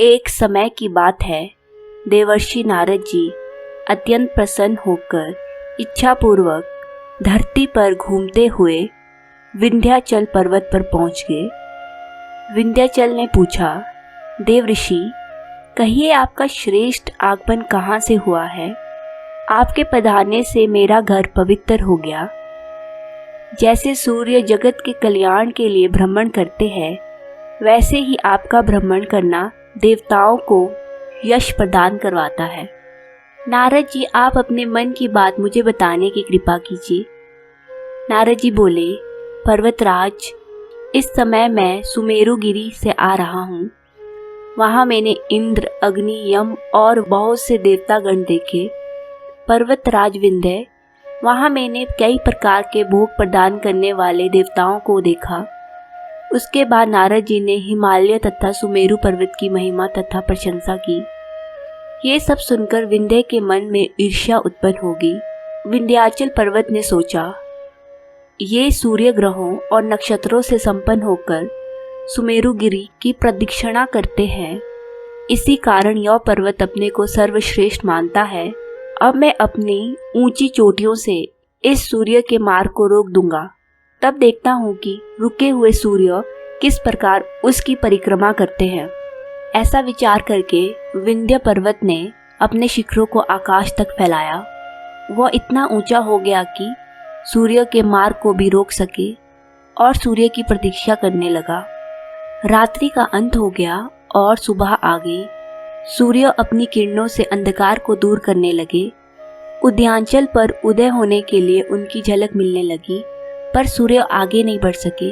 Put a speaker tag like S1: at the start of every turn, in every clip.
S1: एक समय की बात है, देवर्षि नारद जी अत्यंत प्रसन्न होकर इच्छापूर्वक धरती पर घूमते हुए विंध्याचल पर्वत पर पहुंच गए। विंध्याचल ने पूछा, देवऋषि, कहिए आपका श्रेष्ठ आगमन कहाँ से हुआ है? आपके पधारने से मेरा घर पवित्र हो गया। जैसे सूर्य जगत के कल्याण के लिए भ्रमण करते हैं, वैसे ही आपका भ्रमण करना देवताओं को यश प्रदान करवाता है। नारद जी, आप अपने मन की बात मुझे बताने की कृपा कीजिए। नारद जी बोले, पर्वतराज, इस समय मैं सुमेरु गिरी से आ रहा हूँ। वहाँ मैंने इंद्र, अग्नि, यम और बहुत से देवतागण देखे। पर्वतराज विंध्य, वहाँ मैंने कई प्रकार के भोग प्रदान करने वाले देवताओं को देखा। उसके बाद नारद जी ने हिमालय तथा सुमेरु पर्वत की महिमा तथा प्रशंसा की। ये सब सुनकर विंध्य के मन में ईर्ष्या उत्पन्न होगी। विंध्याचल पर्वत ने सोचा, ये सूर्य ग्रहों और नक्षत्रों से संपन्न होकर सुमेरु गिरी की प्रदक्षिणा करते हैं। इसी कारण यह पर्वत अपने को सर्वश्रेष्ठ मानता है। अब मैं अपनी ऊंची चोटियों से इस सूर्य के मार्ग को रोक दूंगा। तब देखता हूँ कि रुके हुए सूर्य किस प्रकार उसकी परिक्रमा करते हैं। ऐसा विचार करके विंध्य पर्वत ने अपने शिखरों को आकाश तक फैलाया। वह इतना ऊंचा हो गया कि सूर्य के मार्ग को भी रोक सके और सूर्य की प्रतीक्षा करने लगा। रात्रि का अंत हो गया और सुबह आ गई। सूर्य अपनी किरणों से अंधकार को दूर करने लगे। उद्यानचल पर उदय होने के लिए उनकी झलक मिलने लगी, पर सूर्य आगे नहीं बढ़ सके।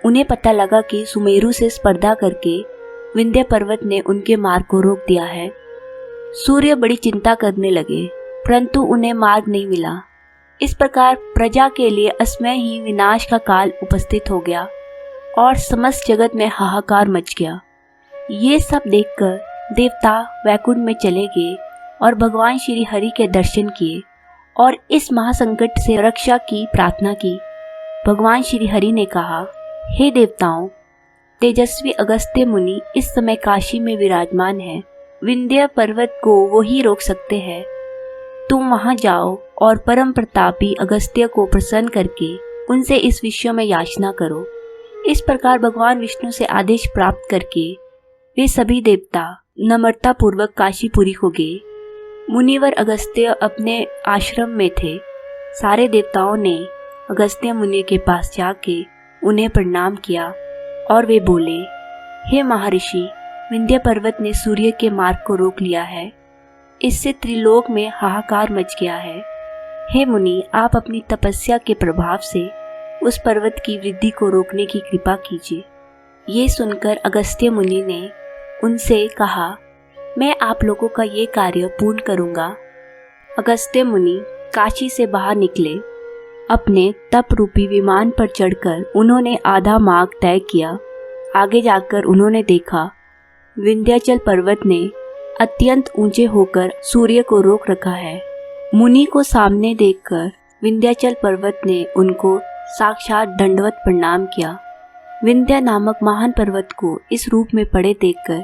S1: उन्हें पता लगा कि सुमेरु से स्पर्धा करके विंध्य पर्वत ने उनके मार्ग को रोक दिया है। सूर्य बड़ी चिंता करने लगे, परंतु उन्हें मार्ग नहीं मिला। इस प्रकार प्रजा के लिए असमय ही विनाश का काल उपस्थित हो गया और समस्त जगत में हाहाकार मच गया। ये सब देखकर देवता वैकुंठ में चले गए और भगवान श्री हरि के दर्शन किए और इस महासंकट से रक्षा की प्रार्थना की। भगवान श्री हरि ने कहा, हे देवताओं, तेजस्वी अगस्त्य मुनि इस समय काशी में विराजमान है। विंध्य पर्वत को वो ही रोक सकते हैं। तुम वहां जाओ और परम प्रतापी अगस्त्य को प्रसन्न करके उनसे इस विषय में याचना करो। इस प्रकार भगवान विष्णु से आदेश प्राप्त करके वे सभी देवता नम्रता पूर्वक काशीपुरी हो गए। मुनिवर अगस्त्य अपने आश्रम में थे। सारे देवताओं ने अगस्त्य मुनि के पास जाके उन्हें प्रणाम किया और वे बोले, हे महर्षि, विंध्य पर्वत ने सूर्य के मार्ग को रोक लिया है। इससे त्रिलोक में हाहाकार मच गया है। हे मुनि, आप अपनी तपस्या के प्रभाव से उस पर्वत की वृद्धि को रोकने की कृपा कीजिए। ये सुनकर अगस्त्य मुनि ने उनसे कहा, मैं आप लोगों का ये कार्य पूर्ण करूँगा। अगस्त्य मुनि काशी से बाहर निकले। अपने तप रूपी विमान पर चढ़कर उन्होंने आधा मार्ग तय किया। आगे जाकर उन्होंने देखा विंध्याचल पर्वत ने अत्यंत ऊंचे होकर सूर्य को रोक रखा है। मुनि को सामने देखकर विंध्याचल पर्वत ने उनको साक्षात दंडवत प्रणाम किया। विंध्य नामक महान पर्वत को इस रूप में पड़े देखकर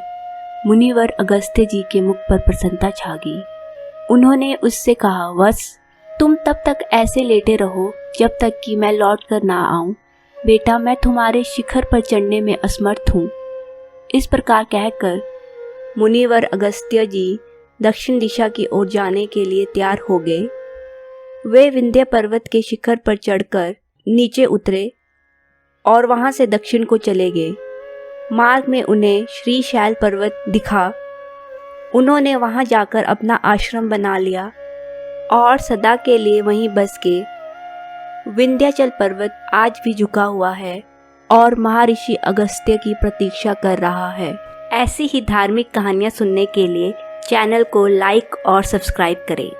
S1: मुनिवर अगस्त्य जी के मुख पर प्रसन्नता छा गई। उन्होंने उससे कहा, वत्स, तुम तब तक ऐसे लेटे रहो जब तक कि मैं लौट कर ना आऊं। बेटा, मैं तुम्हारे शिखर पर चढ़ने में असमर्थ हूँ। इस प्रकार कहकर मुनिवर अगस्त्य जी दक्षिण दिशा की ओर जाने के लिए तैयार हो गए। वे विंध्य पर्वत के शिखर पर चढ़कर नीचे उतरे और वहां से दक्षिण को चले गए। मार्ग में उन्हें श्रीशैल पर्वत दिखा। उन्होंने वहां जाकर अपना आश्रम बना लिया और सदा के लिए वहीं बस गए। विंध्याचल पर्वत आज भी झुका हुआ है और महर्षि अगस्त्य की प्रतीक्षा कर रहा है। ऐसी ही धार्मिक कहानियाँ सुनने के लिए चैनल को लाइक और सब्सक्राइब करें।